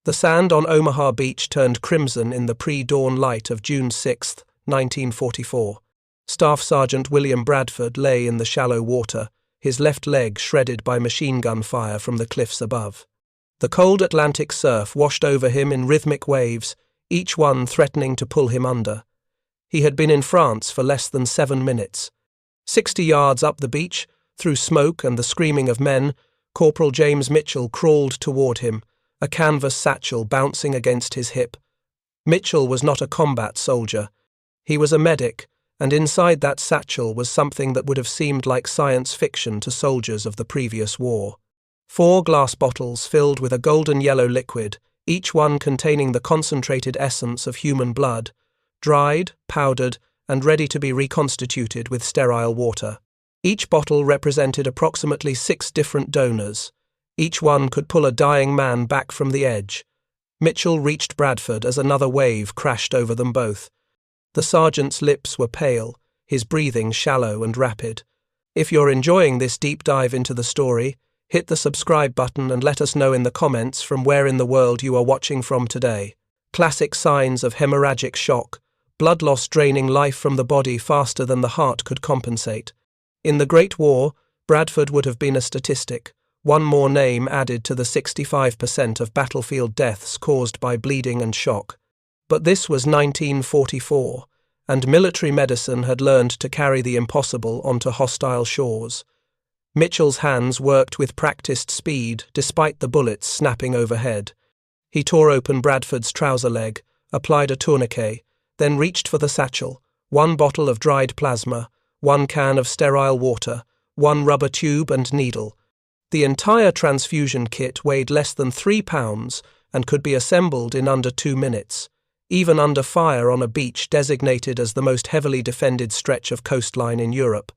The sand on Omaha Beach turned crimson in the pre-dawn light of June 6, 1944. Staff Sergeant William Bradford lay in the shallow water, his left leg shredded by machine gun fire from the cliffs above. The cold Atlantic surf washed over him in rhythmic waves, each one threatening to pull him under. He had been in France for less than 7 minutes. 60 yards up the beach, through smoke and the screaming of men, Corporal James Mitchell crawled toward him, a canvas satchel bouncing against his hip. Mitchell was not a combat soldier. He was a medic, and inside that satchel was something that would have seemed like science fiction to soldiers of the previous war. 4 glass bottles filled with a golden yellow liquid, each one containing the concentrated essence of human blood, dried, powdered, and ready to be reconstituted with sterile water. Each bottle represented approximately 6 different donors. Each one could pull a dying man back from the edge. Mitchell reached Bradford as another wave crashed over them both. The sergeant's lips were pale, his breathing shallow and rapid. If you're enjoying this deep dive into the story, hit the subscribe button and let us know in the comments from where in the world you are watching from today. Classic signs of hemorrhagic shock, blood loss draining life from the body faster than the heart could compensate. In the Great War, Bradford would have been a statistic, one more name added to the 65% of battlefield deaths caused by bleeding and shock. But this was 1944, and military medicine had learned to carry the impossible onto hostile shores. Mitchell's hands worked with practiced speed despite the bullets snapping overhead. He tore open Bradford's trouser leg, applied a tourniquet, then reached for the satchel, 1 bottle of dried plasma, 1 can of sterile water, 1 rubber tube and needle. The entire transfusion kit weighed less than 3 pounds and could be assembled in under 2 minutes, even under fire on a beach designated as the most heavily defended stretch of coastline in Europe.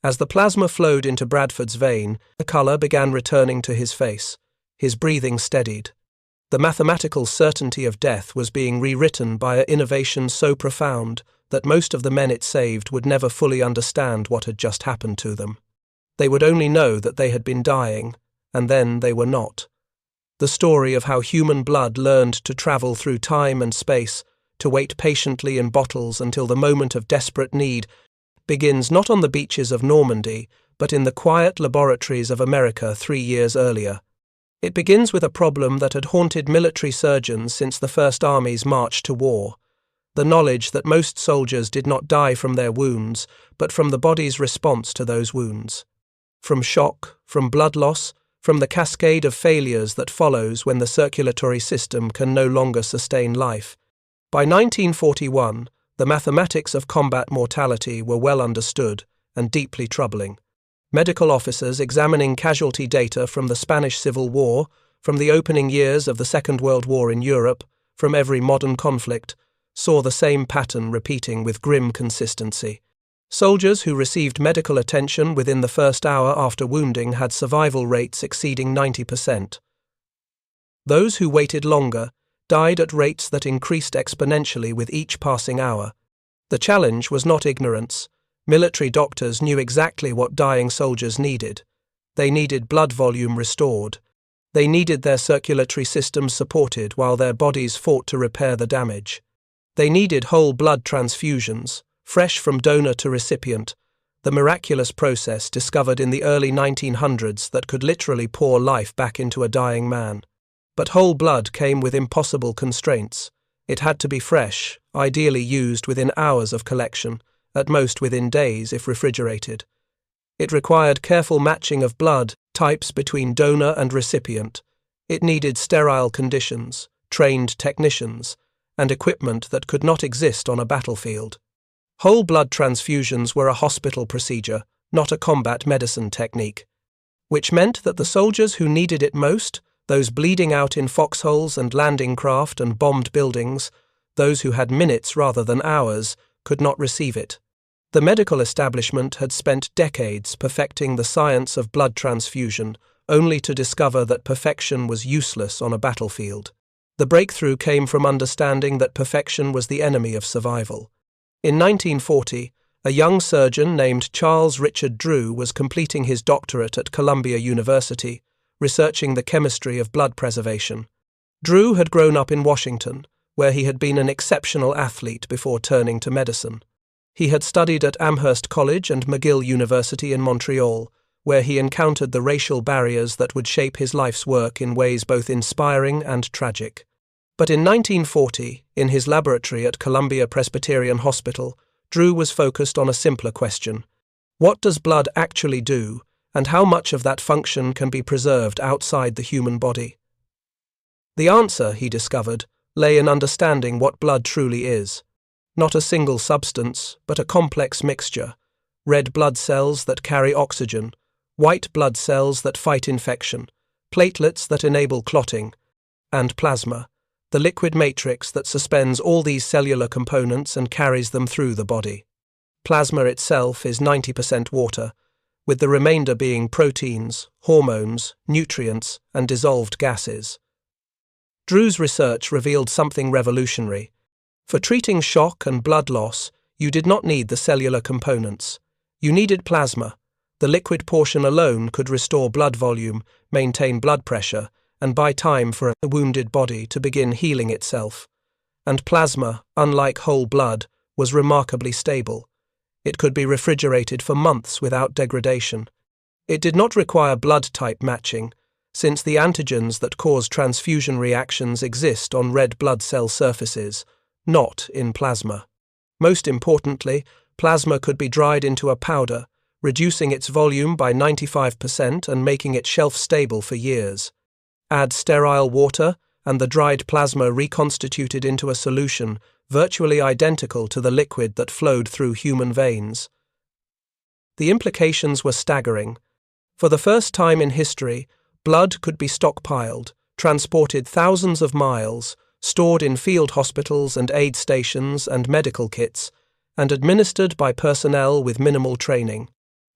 As the plasma flowed into Bradford's vein, the colour began returning to his face. His breathing steadied. The mathematical certainty of death was being rewritten by an innovation so profound that most of the men it saved would never fully understand what had just happened to them. They would only know that they had been dying, and then they were not. The story of how human blood learned to travel through time and space, to wait patiently in bottles until the moment of desperate need, begins not on the beaches of Normandy, but in the quiet laboratories of America 3 years earlier. It begins with a problem that had haunted military surgeons since the First Army's march to war: the knowledge that most soldiers did not die from their wounds, but from the body's response to those wounds. From shock, from blood loss, from the cascade of failures that follows when the circulatory system can no longer sustain life. By 1941, the mathematics of combat mortality were well understood and deeply troubling. Medical officers examining casualty data from the Spanish Civil War, from the opening years of the Second World War in Europe, from every modern conflict, saw the same pattern repeating with grim consistency. Soldiers who received medical attention within the first hour after wounding had survival rates exceeding 90%. Those who waited longer died at rates that increased exponentially with each passing hour. The challenge was not ignorance. Military doctors knew exactly what dying soldiers needed. They needed blood volume restored. They needed their circulatory systems supported while their bodies fought to repair the damage. They needed whole blood transfusions, fresh from donor to recipient, the miraculous process discovered in the early 1900s that could literally pour life back into a dying man. But whole blood came with impossible constraints. It had to be fresh, ideally used within hours of collection, at most within days if refrigerated. It required careful matching of blood types between donor and recipient. It needed sterile conditions, trained technicians, and equipment that could not exist on a battlefield. Whole blood transfusions were a hospital procedure, not a combat medicine technique, which meant that the soldiers who needed it most, those bleeding out in foxholes and landing craft and bombed buildings, those who had minutes rather than hours, could not receive it. The medical establishment had spent decades perfecting the science of blood transfusion, only to discover that perfection was useless on a battlefield. The breakthrough came from understanding that perfection was the enemy of survival. In 1940, a young surgeon named Charles Richard Drew was completing his doctorate at Columbia University, researching the chemistry of blood preservation. Drew had grown up in Washington, where he had been an exceptional athlete before turning to medicine. He had studied at Amherst College and McGill University in Montreal, where he encountered the racial barriers that would shape his life's work in ways both inspiring and tragic. But in 1940, in his laboratory at Columbia Presbyterian Hospital, Drew was focused on a simpler question. What does blood actually do, and how much of that function can be preserved outside the human body? The answer, he discovered, lay in understanding what blood truly is. Not a single substance, but a complex mixture. Red blood cells that carry oxygen, white blood cells that fight infection, platelets that enable clotting, and plasma, the liquid matrix that suspends all these cellular components and carries them through the body. Plasma itself is 90% water, with the remainder being proteins, hormones, nutrients, and dissolved gases. Drew's research revealed something revolutionary. For treating shock and blood loss, you did not need the cellular components. You needed plasma. The liquid portion alone could restore blood volume, maintain blood pressure, and buy time for a wounded body to begin healing itself. And plasma, unlike whole blood, was remarkably stable. It could be refrigerated for months without degradation. It did not require blood type matching, since the antigens that cause transfusion reactions exist on red blood cell surfaces, not in plasma. Most importantly, plasma could be dried into a powder, reducing its volume by 95% and making it shelf-stable for years. Add sterile water, and the dried plasma reconstituted into a solution virtually identical to the liquid that flowed through human veins. The implications were staggering. For the first time in history, blood could be stockpiled, transported thousands of miles, stored in field hospitals and aid stations and medical kits, and administered by personnel with minimal training.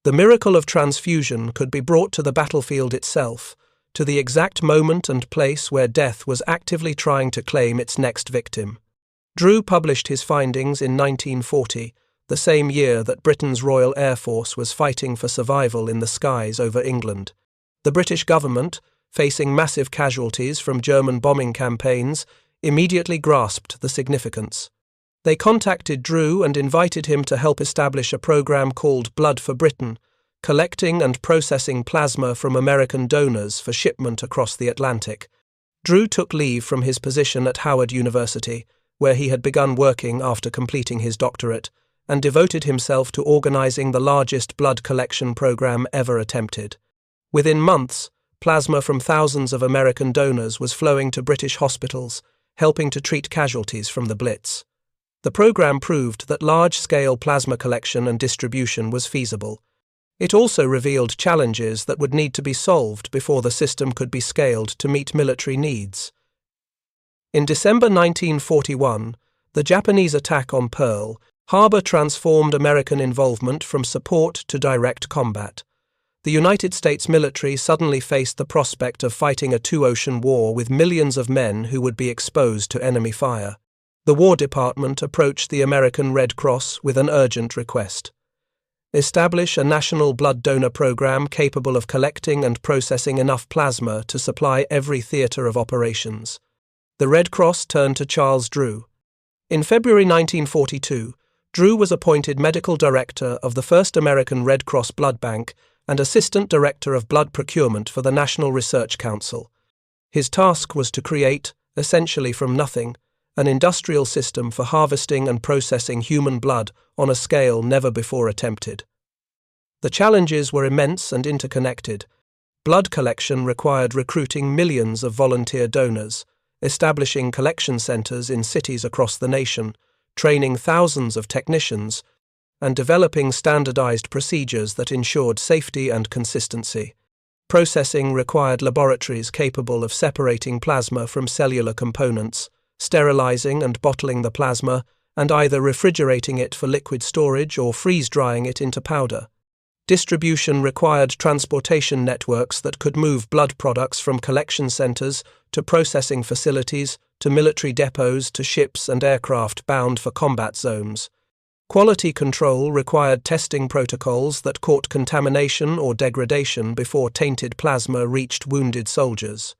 The miracle of transfusion could be brought to the battlefield itself, to the exact moment and place where death was actively trying to claim its next victim. Drew published his findings in 1940, the same year that Britain's Royal Air Force was fighting for survival in the skies over England. The British government, facing massive casualties from German bombing campaigns, immediately grasped the significance. They contacted Drew and invited him to help establish a program called Blood for Britain, collecting and processing plasma from American donors for shipment across the Atlantic. Drew took leave from his position at Howard University, where he had begun working after completing his doctorate, and devoted himself to organizing the largest blood collection program ever attempted. Within months, plasma from thousands of American donors was flowing to British hospitals, helping to treat casualties from the Blitz. The program proved that large-scale plasma collection and distribution was feasible. It also revealed challenges that would need to be solved before the system could be scaled to meet military needs. In December 1941, the Japanese attack on Pearl Harbor transformed American involvement from support to direct combat. The United States military suddenly faced the prospect of fighting a two-ocean war with millions of men who would be exposed to enemy fire. The War Department approached the American Red Cross with an urgent request. Establish a national blood donor program capable of collecting and processing enough plasma to supply every theater of operations. The Red Cross turned to Charles Drew. In February 1942, Drew was appointed medical director of the first American Red Cross blood bank and assistant director of blood procurement for the National Research Council. His task was to create, essentially from nothing, an industrial system for harvesting and processing human blood on a scale never before attempted. The challenges were immense and interconnected. Blood collection required recruiting millions of volunteer donors, establishing collection centers in cities across the nation, training thousands of technicians, and developing standardized procedures that ensured safety and consistency. Processing required laboratories capable of separating plasma from cellular components, sterilizing and bottling the plasma, and either refrigerating it for liquid storage or freeze-drying it into powder. Distribution required transportation networks that could move blood products from collection centers to processing facilities, to military depots, to ships and aircraft bound for combat zones. Quality control required testing protocols that caught contamination or degradation before tainted plasma reached wounded soldiers.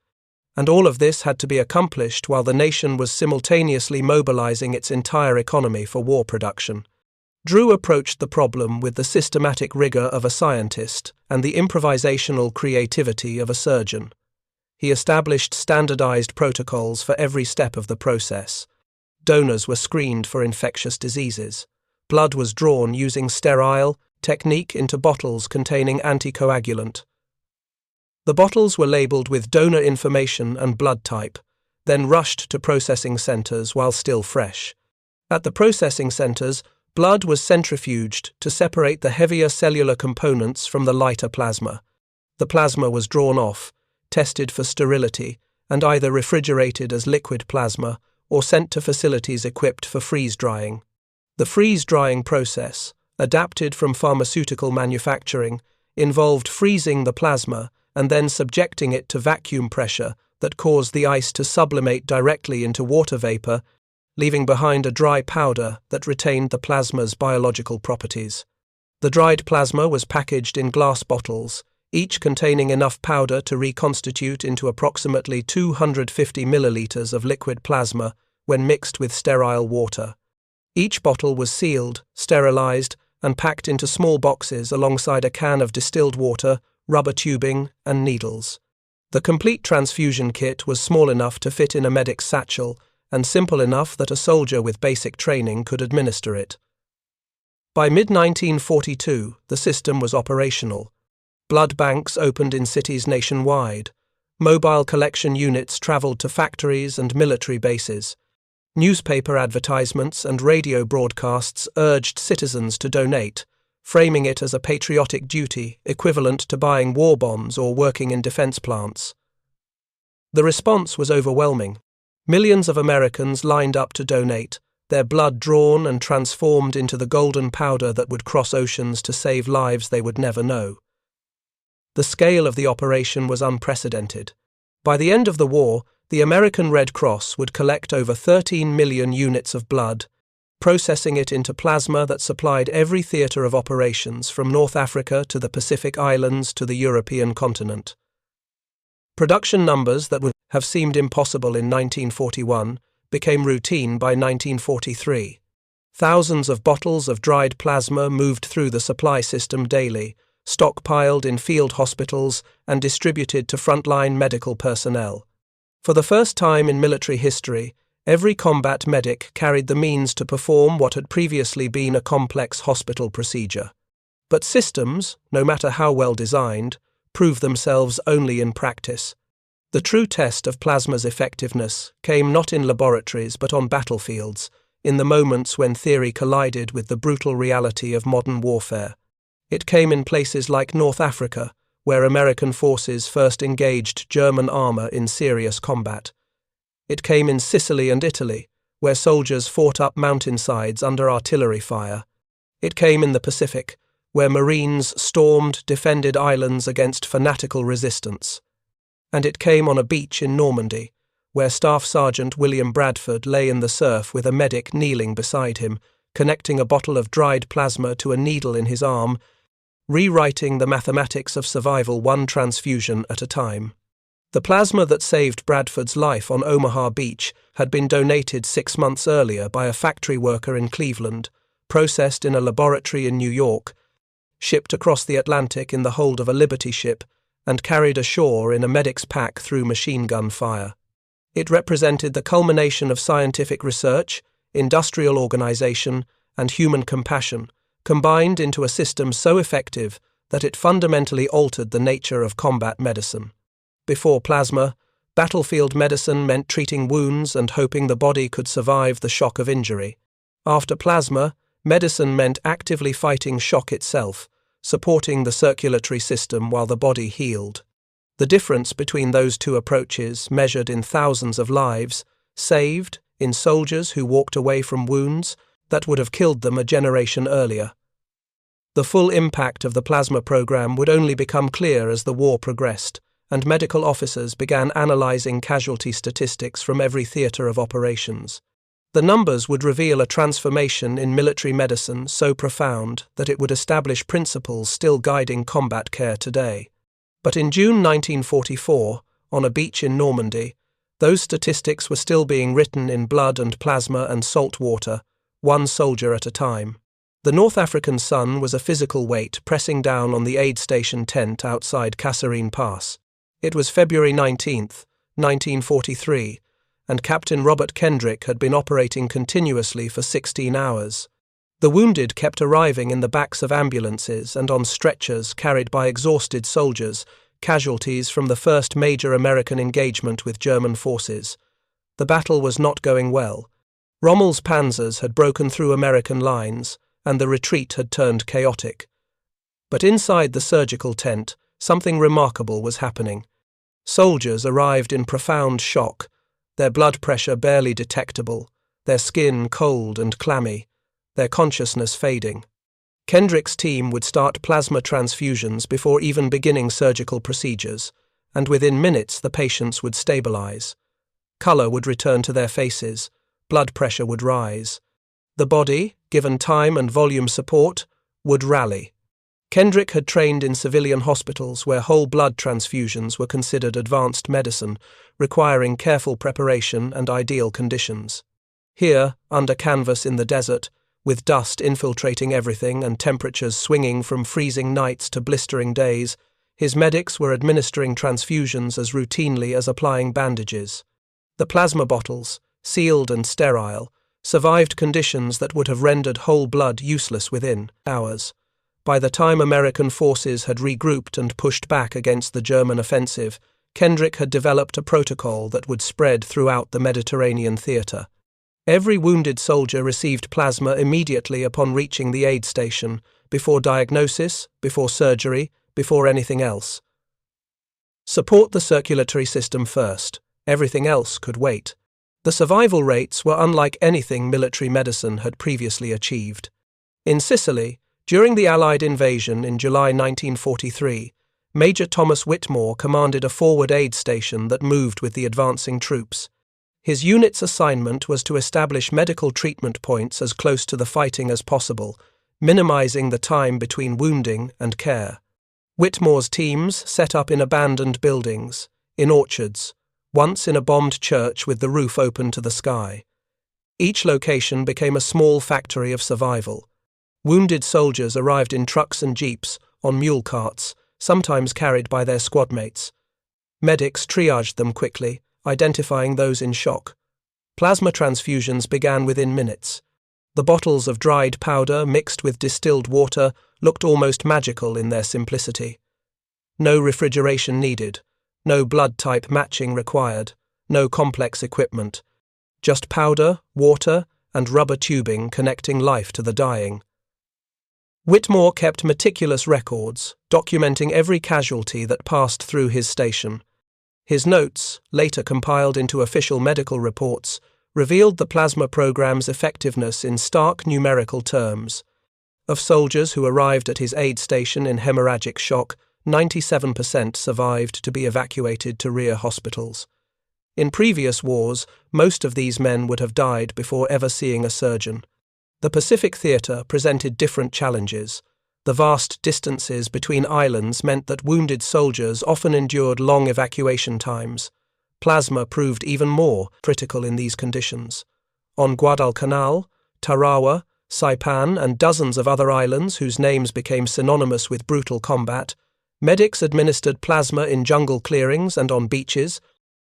And all of this had to be accomplished while the nation was simultaneously mobilizing its entire economy for war production. Drew approached the problem with the systematic rigor of a scientist and the improvisational creativity of a surgeon. He established standardized protocols for every step of the process. Donors were screened for infectious diseases. Blood was drawn using sterile technique into bottles containing anticoagulant. The bottles were labeled with donor information and blood type, then rushed to processing centers while still fresh. At the processing centers, blood was centrifuged to separate the heavier cellular components from the lighter plasma. The plasma was drawn off, tested for sterility, and either refrigerated as liquid plasma or sent to facilities equipped for freeze-drying. The freeze-drying process, adapted from pharmaceutical manufacturing, involved freezing the plasma and then subjecting it to vacuum pressure that caused the ice to sublimate directly into water vapor, leaving behind a dry powder that retained the plasma's biological properties. The dried plasma was packaged in glass bottles, each containing enough powder to reconstitute into approximately 250 milliliters of liquid plasma when mixed with sterile water. Each bottle was sealed, sterilized, and packed into small boxes alongside a can of distilled water, rubber tubing, and needles. The complete transfusion kit was small enough to fit in a medic's satchel and simple enough that a soldier with basic training could administer it. By mid-1942, the system was operational. Blood banks opened in cities nationwide. Mobile collection units traveled to factories and military bases. Newspaper advertisements and radio broadcasts urged citizens to donate, framing it as a patriotic duty equivalent to buying war bonds or working in defense plants. The response was overwhelming. Millions of Americans lined up to donate, their blood drawn and transformed into the golden powder that would cross oceans to save lives they would never know. The scale of the operation was unprecedented. By the end of the war, the American Red Cross would collect over 13 million units of blood, processing it into plasma that supplied every theater of operations from North Africa to the Pacific Islands to the European continent. Production numbers that would have seemed impossible in 1941 became routine by 1943. Thousands of bottles of dried plasma moved through the supply system daily, stockpiled in field hospitals and distributed to frontline medical personnel. For the first time in military history, every combat medic carried the means to perform what had previously been a complex hospital procedure. But systems, no matter how well designed, prove themselves only in practice. The true test of plasma's effectiveness came not in laboratories but on battlefields, in the moments when theory collided with the brutal reality of modern warfare. It came in places like North Africa, where American forces first engaged German armor in serious combat. It came in Sicily and Italy, where soldiers fought up mountainsides under artillery fire. It came in the Pacific, where Marines stormed defended islands against fanatical resistance. And it came on a beach in Normandy, where Staff Sergeant William Bradford lay in the surf with a medic kneeling beside him, connecting a bottle of dried plasma to a needle in his arm, rewriting the mathematics of survival one transfusion at a time. The plasma that saved Bradford's life on Omaha Beach had been donated 6 months earlier by a factory worker in Cleveland, processed in a laboratory in New York, shipped across the Atlantic in the hold of a Liberty ship, and carried ashore in a medic's pack through machine gun fire. It represented the culmination of scientific research, industrial organization, and human compassion, combined into a system so effective that it fundamentally altered the nature of combat medicine. Before plasma, battlefield medicine meant treating wounds and hoping the body could survive the shock of injury. After plasma, medicine meant actively fighting shock itself, supporting the circulatory system while the body healed. The difference between those two approaches, measured in thousands of lives, saved in soldiers who walked away from wounds that would have killed them a generation earlier. The full impact of the plasma program would only become clear as the war progressed, and medical officers began analyzing casualty statistics from every theater of operations. The numbers would reveal a transformation in military medicine so profound that it would establish principles still guiding combat care today. But in June 1944, on a beach in Normandy, those statistics were still being written in blood and plasma and salt water, one soldier at a time. The North African sun was a physical weight pressing down on the aid station tent outside Kasserine Pass. It was February 19th, 1943, and Captain Robert Kendrick had been operating continuously for 16 hours. The wounded kept arriving in the backs of ambulances and on stretchers carried by exhausted soldiers, casualties from the first major American engagement with German forces. The battle was not going well. Rommel's panzers had broken through American lines, and the retreat had turned chaotic. But inside the surgical tent, something remarkable was happening. Soldiers arrived in profound shock, their blood pressure barely detectable, their skin cold and clammy, their consciousness fading. Kendrick's team would start plasma transfusions before even beginning surgical procedures, and within minutes the patients would stabilize. Color would return to their faces, blood pressure would rise. The body, given time and volume support, would rally. Kendrick had trained in civilian hospitals where whole blood transfusions were considered advanced medicine, requiring careful preparation and ideal conditions. Here, under canvas in the desert, with dust infiltrating everything and temperatures swinging from freezing nights to blistering days, his medics were administering transfusions as routinely as applying bandages. The plasma bottles, sealed and sterile, survived conditions that would have rendered whole blood useless within hours. By the time American forces had regrouped and pushed back against the German offensive, Kendrick had developed a protocol that would spread throughout the Mediterranean theater. Every wounded soldier received plasma immediately upon reaching the aid station, before diagnosis, before surgery, before anything else. Support the circulatory system first. Everything else could wait. The survival rates were unlike anything military medicine had previously achieved. In Sicily, during the Allied invasion in July 1943, Major Thomas Whitmore commanded a forward aid station that moved with the advancing troops. His unit's assignment was to establish medical treatment points as close to the fighting as possible, minimizing the time between wounding and care. Whitmore's teams set up in abandoned buildings, in orchards, once in a bombed church with the roof open to the sky. Each location became a small factory of survival. Wounded soldiers arrived in trucks and jeeps, on mule carts, sometimes carried by their squadmates. Medics triaged them quickly, identifying those in shock. Plasma transfusions began within minutes. The bottles of dried powder mixed with distilled water looked almost magical in their simplicity. No refrigeration needed, no blood type matching required, no complex equipment. Just powder, water, and rubber tubing connecting life to the dying. Whitmore kept meticulous records, documenting every casualty that passed through his station. His notes, later compiled into official medical reports, revealed the plasma program's effectiveness in stark numerical terms. Of soldiers who arrived at his aid station in hemorrhagic shock, 97% survived to be evacuated to rear hospitals. In previous wars, most of these men would have died before ever seeing a surgeon. The Pacific Theater presented different challenges. The vast distances between islands meant that wounded soldiers often endured long evacuation times. Plasma proved even more critical in these conditions. On Guadalcanal, Tarawa, Saipan, and dozens of other islands whose names became synonymous with brutal combat, medics administered plasma in jungle clearings and on beaches,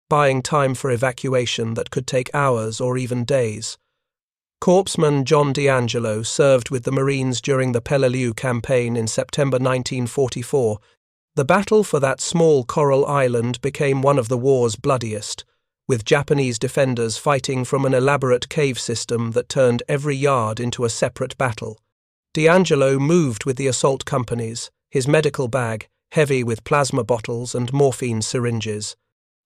buying time for evacuation that could take hours or even days. Corpsman John D'Angelo served with the Marines during the Peleliu campaign in September 1944. The battle for that small coral island became one of the war's bloodiest, with Japanese defenders fighting from an elaborate cave system that turned every yard into a separate battle. D'Angelo moved with the assault companies, his medical bag heavy with plasma bottles and morphine syringes.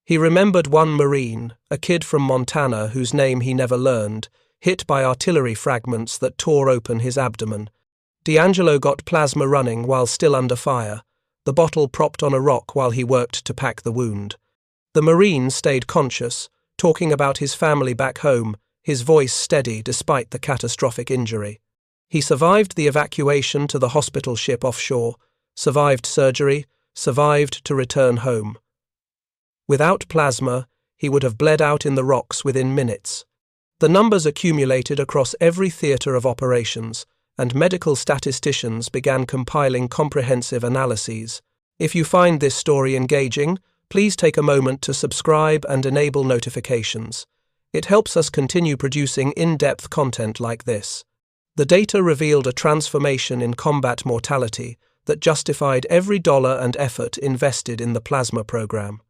He remembered one Marine, a kid from Montana whose name he never learned, hit by artillery fragments that tore open his abdomen. D'Angelo got plasma running while still under fire, the bottle propped on a rock while he worked to pack the wound. The Marine stayed conscious, talking about his family back home, his voice steady despite the catastrophic injury. He survived the evacuation to the hospital ship offshore, survived surgery, survived to return home. Without plasma, he would have bled out in the rocks within minutes. The numbers accumulated across every theatre of operations, and medical statisticians began compiling comprehensive analyses. If you find this story engaging, please take a moment to subscribe and enable notifications. It helps us continue producing in-depth content like this. The data revealed a transformation in combat mortality that justified every dollar and effort invested in the plasma program.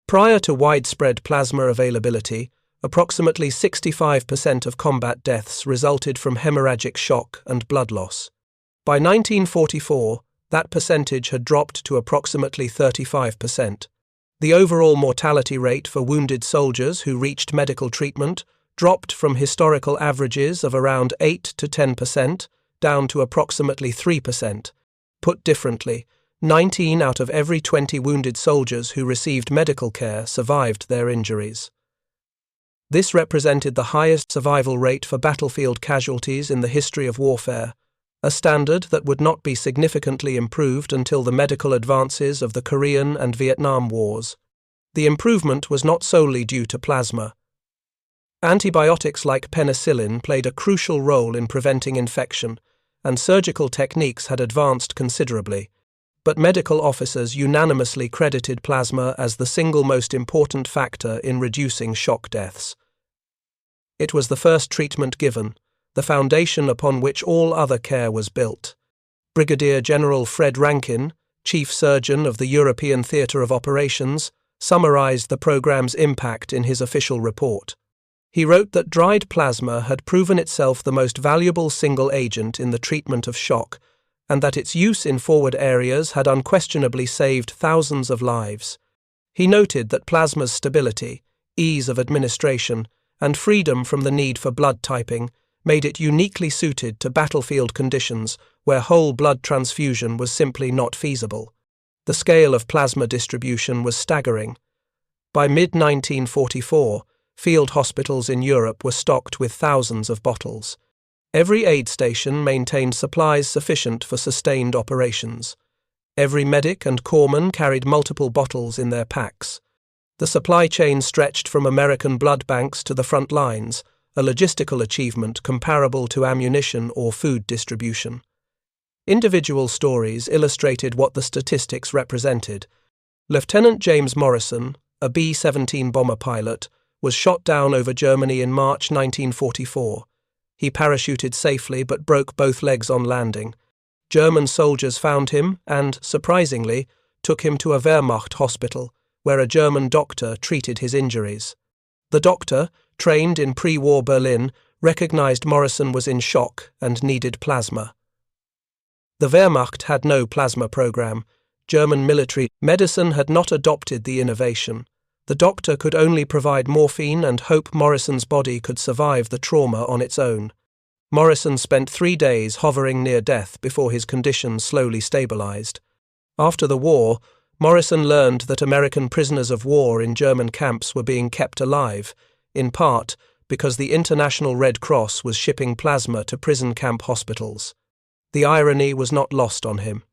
Prior to widespread plasma availability, approximately 65% of combat deaths resulted from hemorrhagic shock and blood loss. By 1944, that percentage had dropped to approximately 35%. The overall mortality rate for wounded soldiers who reached medical treatment dropped from historical averages of around 8 to 10% down to approximately 3%. Put differently, 19 out of every 20 wounded soldiers who received medical care survived their injuries. This represented the highest survival rate for battlefield casualties in the history of warfare, a standard that would not be significantly improved until the medical advances of the Korean and Vietnam Wars. The improvement was not solely due to plasma. Antibiotics like penicillin played a crucial role in preventing infection, and surgical techniques had advanced considerably, but medical officers unanimously credited plasma as the single most important factor in reducing shock deaths. It was the first treatment given, the foundation upon which all other care was built. Brigadier General Fred Rankin, Chief Surgeon of the European Theatre of Operations, summarized the program's impact in his official report. He wrote that dried plasma had proven itself the most valuable single agent in the treatment of shock, and that its use in forward areas had unquestionably saved thousands of lives. He noted that plasma's stability, ease of administration, and freedom from the need for blood typing made it uniquely suited to battlefield conditions where whole blood transfusion was simply not feasible. The scale of plasma distribution was staggering. By mid-1944, field hospitals in Europe were stocked with thousands of bottles. Every aid station maintained supplies sufficient for sustained operations. Every medic and corpsman carried multiple bottles in their packs. The supply chain stretched from American blood banks to the front lines, a logistical achievement comparable to ammunition or food distribution. Individual stories illustrated what the statistics represented. Lieutenant James Morrison, a B-17 bomber pilot, was shot down over Germany in March 1944. He parachuted safely but broke both legs on landing. German soldiers found him and, surprisingly, took him to a Wehrmacht hospital, where a German doctor treated his injuries. The doctor, trained in pre-war Berlin, recognized Morrison was in shock and needed plasma. The Wehrmacht had no plasma program. German military medicine had not adopted the innovation. The doctor could only provide morphine and hope Morrison's body could survive the trauma on its own. Morrison spent 3 days hovering near death before his condition slowly stabilized. After the war, Morrison learned that American prisoners of war in German camps were being kept alive, in part because the International Red Cross was shipping plasma to prison camp hospitals. The irony was not lost on him.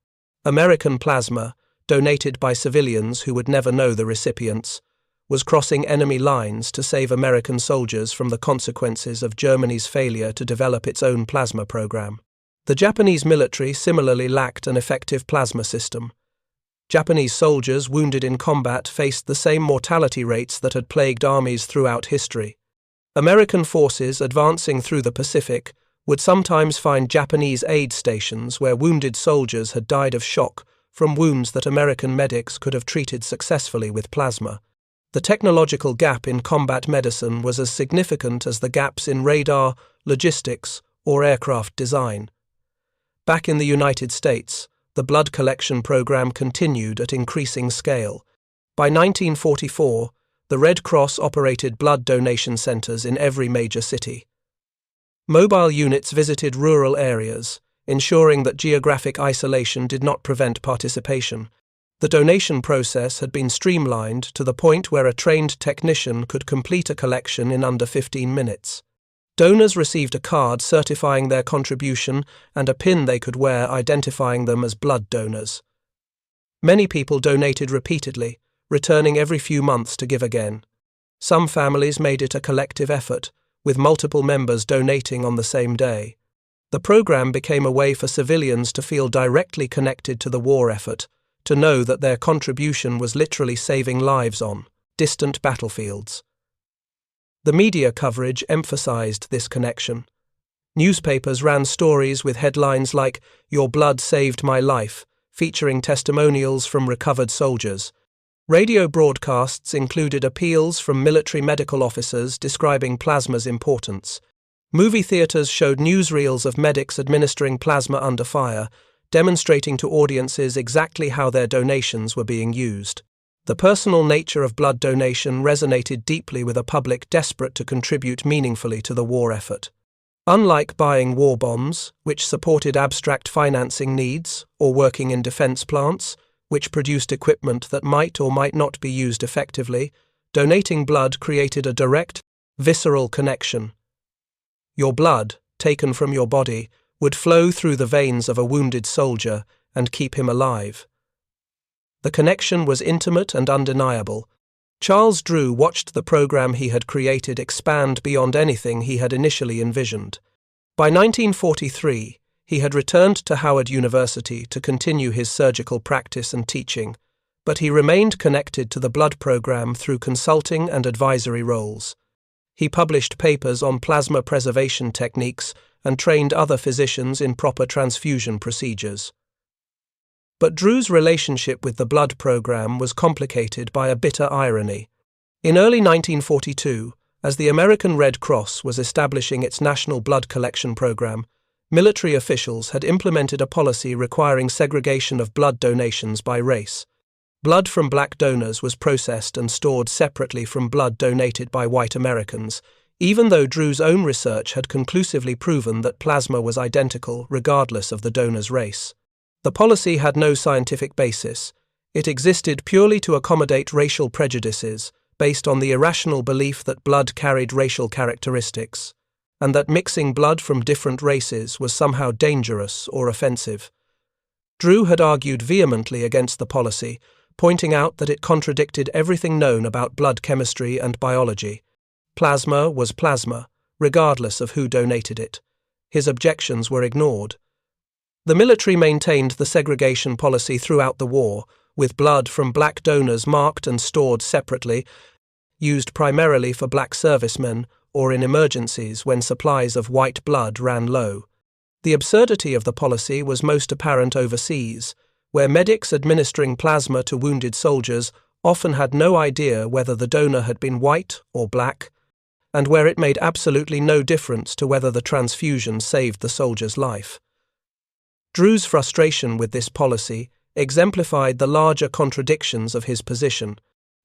American plasma, donated by civilians who would never know the recipients, was crossing enemy lines to save American soldiers from the consequences of Germany's failure to develop its own plasma program. The Japanese military similarly lacked an effective plasma system. Japanese soldiers wounded in combat faced the same mortality rates that had plagued armies throughout history. American forces advancing through the Pacific would sometimes find Japanese aid stations where wounded soldiers had died of shock from wounds that American medics could have treated successfully with plasma. The technological gap in combat medicine was as significant as the gaps in radar, logistics, or aircraft design. Back in the United States, the blood collection program continued at increasing scale. By 1944, the Red Cross operated blood donation centers in every major city. Mobile units visited rural areas, ensuring that geographic isolation did not prevent participation. The donation process had been streamlined to the point where a trained technician could complete a collection in under 15 minutes. Donors received a card certifying their contribution and a pin they could wear identifying them as blood donors. Many people donated repeatedly, returning every few months to give again. Some families made it a collective effort, with multiple members donating on the same day. The program became a way for civilians to feel directly connected to the war effort, to know that their contribution was literally saving lives on distant battlefields. The media coverage emphasized this connection. Newspapers ran stories with headlines like "Your blood saved my life," featuring testimonials from recovered soldiers. Radio broadcasts included appeals from military medical officers describing plasma's importance. Movie theaters showed newsreels of medics administering plasma under fire, demonstrating to audiences exactly how their donations were being used. The personal nature of blood donation resonated deeply with a public desperate to contribute meaningfully to the war effort. Unlike buying war bonds, which supported abstract financing needs, or working in defense plants, which produced equipment that might or might not be used effectively, donating blood created a direct, visceral connection. Your blood, taken from your body, would flow through the veins of a wounded soldier and keep him alive. The connection was intimate and undeniable. Charles Drew watched the program he had created expand beyond anything he had initially envisioned. By 1943, he had returned to Howard University to continue his surgical practice and teaching, but he remained connected to the blood program through consulting and advisory roles. He published papers on plasma preservation techniques and trained other physicians in proper transfusion procedures. But Drew's relationship with the blood program was complicated by a bitter irony. In early 1942, as the American Red Cross was establishing its national blood collection program, military officials had implemented a policy requiring segregation of blood donations by race. Blood from black donors was processed and stored separately from blood donated by white Americans, even though Drew's own research had conclusively proven that plasma was identical regardless of the donor's race. The policy had no scientific basis. It existed purely to accommodate racial prejudices, based on the irrational belief that blood carried racial characteristics, and that mixing blood from different races was somehow dangerous or offensive. Drew had argued vehemently against the policy, pointing out that it contradicted everything known about blood chemistry and biology. Plasma was plasma, regardless of who donated it. His objections were ignored. The military maintained the segregation policy throughout the war, with blood from black donors marked and stored separately, used primarily for black servicemen or in emergencies when supplies of white blood ran low. The absurdity of the policy was most apparent overseas, where medics administering plasma to wounded soldiers often had no idea whether the donor had been white or black, and where it made absolutely no difference to whether the transfusion saved the soldier's life. Drew's frustration with this policy exemplified the larger contradictions of his position.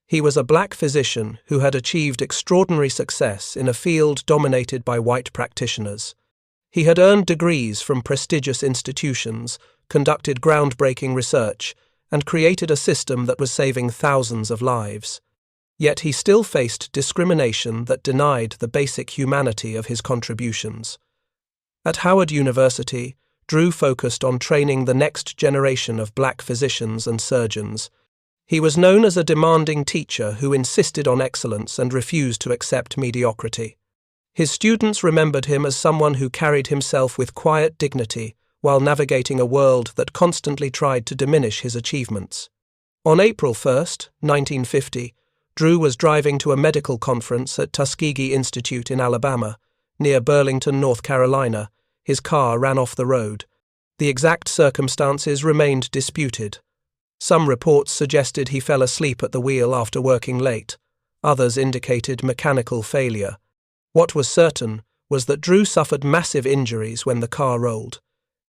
He was a black physician who had achieved extraordinary success in a field dominated by white practitioners. He had earned degrees from prestigious institutions, conducted groundbreaking research, and created a system that was saving thousands of lives. Yet he still faced discrimination that denied the basic humanity of his contributions. At Howard University, Drew focused on training the next generation of black physicians and surgeons. He was known as a demanding teacher who insisted on excellence and refused to accept mediocrity. His students remembered him as someone who carried himself with quiet dignity while navigating a world that constantly tried to diminish his achievements. On April 1, 1950, Drew was driving to a medical conference at Tuskegee Institute in Alabama, near Burlington, North Carolina. His car ran off the road. The exact circumstances remained disputed. Some reports suggested he fell asleep at the wheel after working late. Others indicated mechanical failure. What was certain was that Drew suffered massive injuries when the car rolled.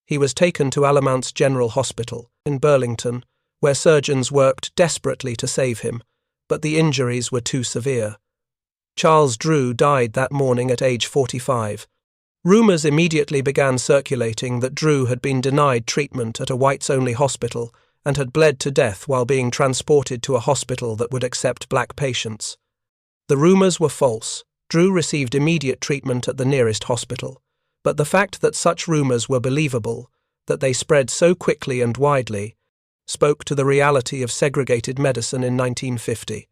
He was taken to Alamance General Hospital in Burlington, where surgeons worked desperately to save him, but the injuries were too severe. Charles Drew died that morning at age 45. Rumors immediately began circulating that Drew had been denied treatment at a whites-only hospital and had bled to death while being transported to a hospital that would accept black patients. The rumors were false. Drew received immediate treatment at the nearest hospital, but the fact that such rumors were believable, that they spread so quickly and widely, spoke to the reality of segregated medicine in 1950.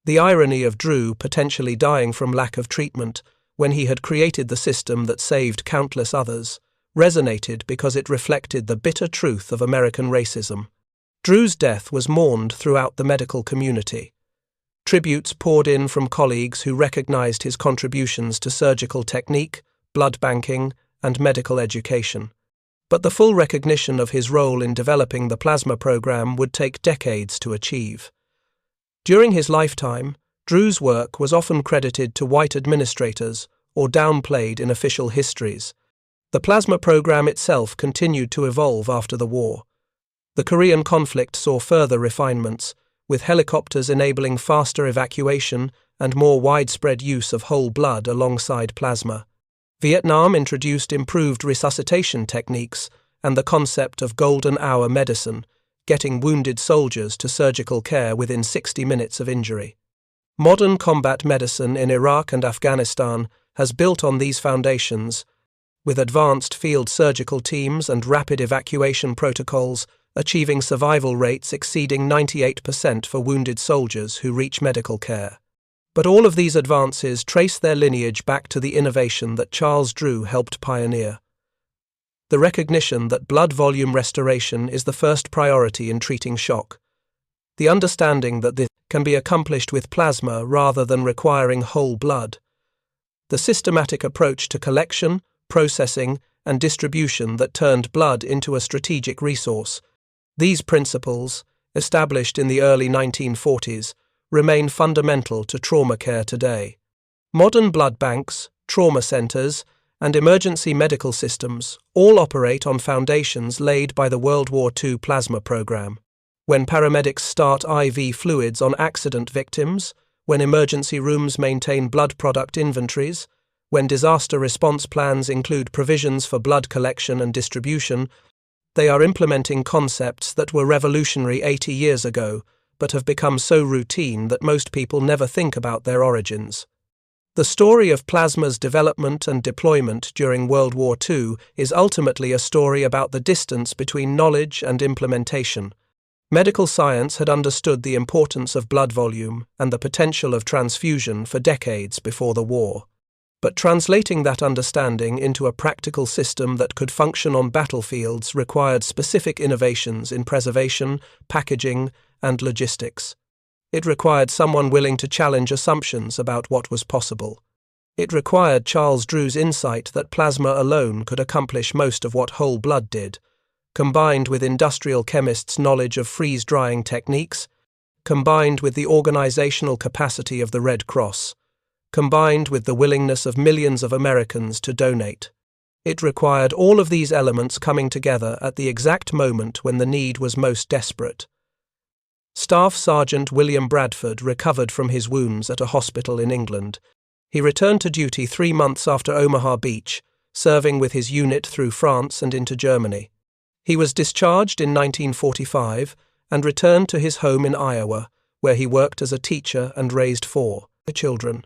The irony of Drew potentially dying from lack of treatment when he had created the system that saved countless others resonated because it reflected the bitter truth of American racism. Drew's death was mourned throughout the medical community. Tributes poured in from colleagues who recognized his contributions to surgical technique, blood banking, and medical education. But the full recognition of his role in developing the plasma program would take decades to achieve. During his lifetime, Drew's work was often credited to white administrators or downplayed in official histories. The plasma program itself continued to evolve after the war. The Korean conflict saw further refinements, with helicopters enabling faster evacuation and more widespread use of whole blood alongside plasma. Vietnam introduced improved resuscitation techniques and the concept of golden hour medicine, getting wounded soldiers to surgical care within 60 minutes of injury. Modern combat medicine in Iraq and Afghanistan has built on these foundations, with advanced field surgical teams and rapid evacuation protocols achieving survival rates exceeding 98% for wounded soldiers who reach medical care. But all of these advances trace their lineage back to the innovation that Charles Drew helped pioneer. The recognition that blood volume restoration is the first priority in treating shock. The understanding that this can be accomplished with plasma rather than requiring whole blood. The systematic approach to collection, processing, and distribution that turned blood into a strategic resource. These principles, established in the early 1940s, remain fundamental to trauma care today. Modern blood banks, trauma centers, and emergency medical systems all operate on foundations laid by the World War II plasma program. When paramedics start IV fluids on accident victims, when emergency rooms maintain blood product inventories, when disaster response plans include provisions for blood collection and distribution, they are implementing concepts that were revolutionary 80 years ago, but have become so routine that most people never think about their origins. The story of plasma's development and deployment during World War II is ultimately a story about the distance between knowledge and implementation. Medical science had understood the importance of blood volume and the potential of transfusion for decades before the war. But translating that understanding into a practical system that could function on battlefields required specific innovations in preservation, packaging, and logistics. It required someone willing to challenge assumptions about what was possible. It required Charles Drew's insight that plasma alone could accomplish most of what whole blood did, combined with industrial chemists' knowledge of freeze-drying techniques, combined with the organizational capacity of the Red Cross, combined with the willingness of millions of Americans to donate. It required all of these elements coming together at the exact moment when the need was most desperate. Staff Sergeant William Bradford recovered from his wounds at a hospital in England. He returned to duty 3 months after Omaha Beach, serving with his unit through France and into Germany. He was discharged in 1945 and returned to his home in Iowa, where he worked as a teacher and raised 4 children.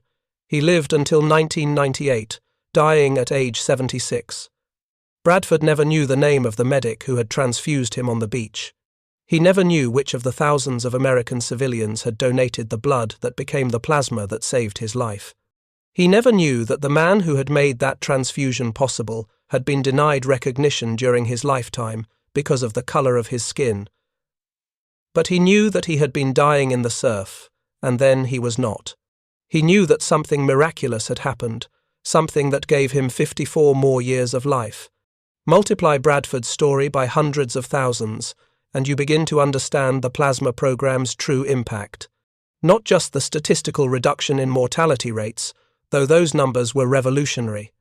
He lived until 1998, dying at age 76. Bradford never knew the name of the medic who had transfused him on the beach. He never knew which of the thousands of American civilians had donated the blood that became the plasma that saved his life. He never knew that the man who had made that transfusion possible had been denied recognition during his lifetime because of the color of his skin. But he knew that he had been dying in the surf, and then he was not. He knew that something miraculous had happened, something that gave him 54 more years of life. Multiply Bradford's story by hundreds of thousands, and you begin to understand the plasma program's true impact. Not just the statistical reduction in mortality rates, though those numbers were revolutionary,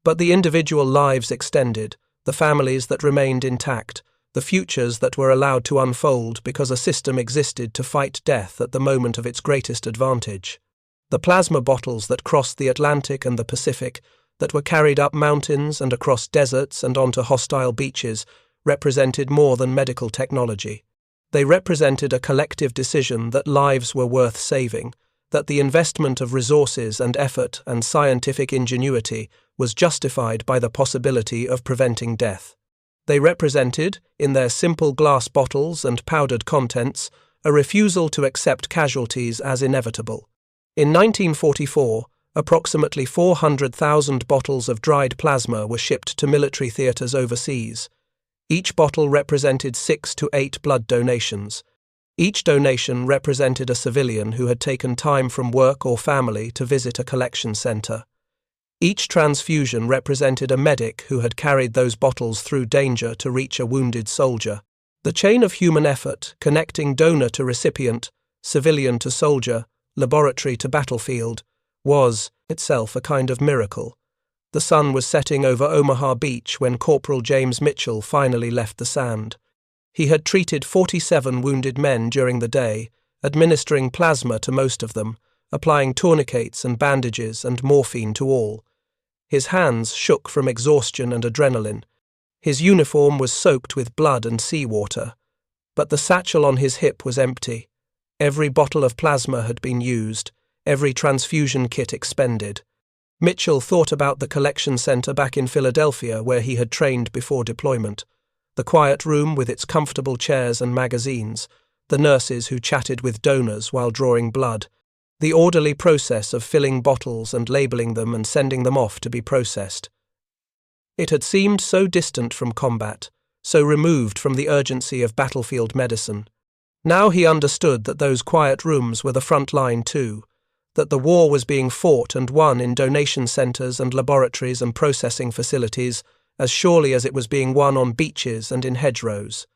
but the individual lives extended, the families that remained intact, the futures that were allowed to unfold because a system existed to fight death at the moment of its greatest advantage. The plasma bottles that crossed the Atlantic and the Pacific, that were carried up mountains and across deserts and onto hostile beaches, represented more than medical technology. They represented a collective decision that lives were worth saving, that the investment of resources and effort and scientific ingenuity was justified by the possibility of preventing death. They represented, in their simple glass bottles and powdered contents, a refusal to accept casualties as inevitable. In 1944, approximately 400,000 bottles of dried plasma were shipped to military theaters overseas. Each bottle represented 6 to 8 blood donations. Each donation represented a civilian who had taken time from work or family to visit a collection center. Each transfusion represented a medic who had carried those bottles through danger to reach a wounded soldier. The chain of human effort, connecting donor to recipient, civilian to soldier, laboratory to battlefield, was, itself, a kind of miracle. The sun was setting over Omaha Beach when Corporal James Mitchell finally left the sand. He had treated 47 wounded men during the day, administering plasma to most of them, applying tourniquets and bandages and morphine to all. His hands shook from exhaustion and adrenaline. His uniform was soaked with blood and seawater, but the satchel on his hip was empty. Every bottle of plasma had been used, every transfusion kit expended. Mitchell thought about the collection center back in Philadelphia where he had trained before deployment. The quiet room with its comfortable chairs and magazines, the nurses who chatted with donors while drawing blood, the orderly process of filling bottles and labeling them and sending them off to be processed. It had seemed so distant from combat, so removed from the urgency of battlefield medicine. Now he understood that those quiet rooms were the front line too, that the war was being fought and won in donation centers and laboratories and processing facilities as surely as it was being won on beaches and in hedgerows.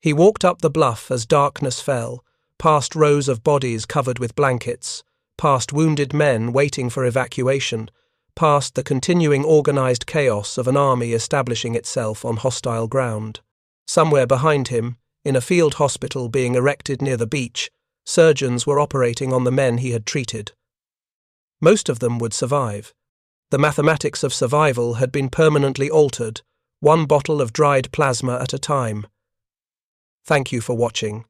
He walked up the bluff as darkness fell, past rows of bodies covered with blankets, past wounded men waiting for evacuation, past the continuing organized chaos of an army establishing itself on hostile ground. Somewhere behind him, in a field hospital being erected near the beach, surgeons were operating on the men he had treated. Most of them would survive. The mathematics of survival had been permanently altered, one bottle of dried plasma at a time. Thank you for watching.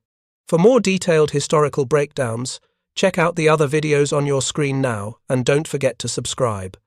For more detailed historical breakdowns, check out the other videos on your screen now and don't forget to subscribe.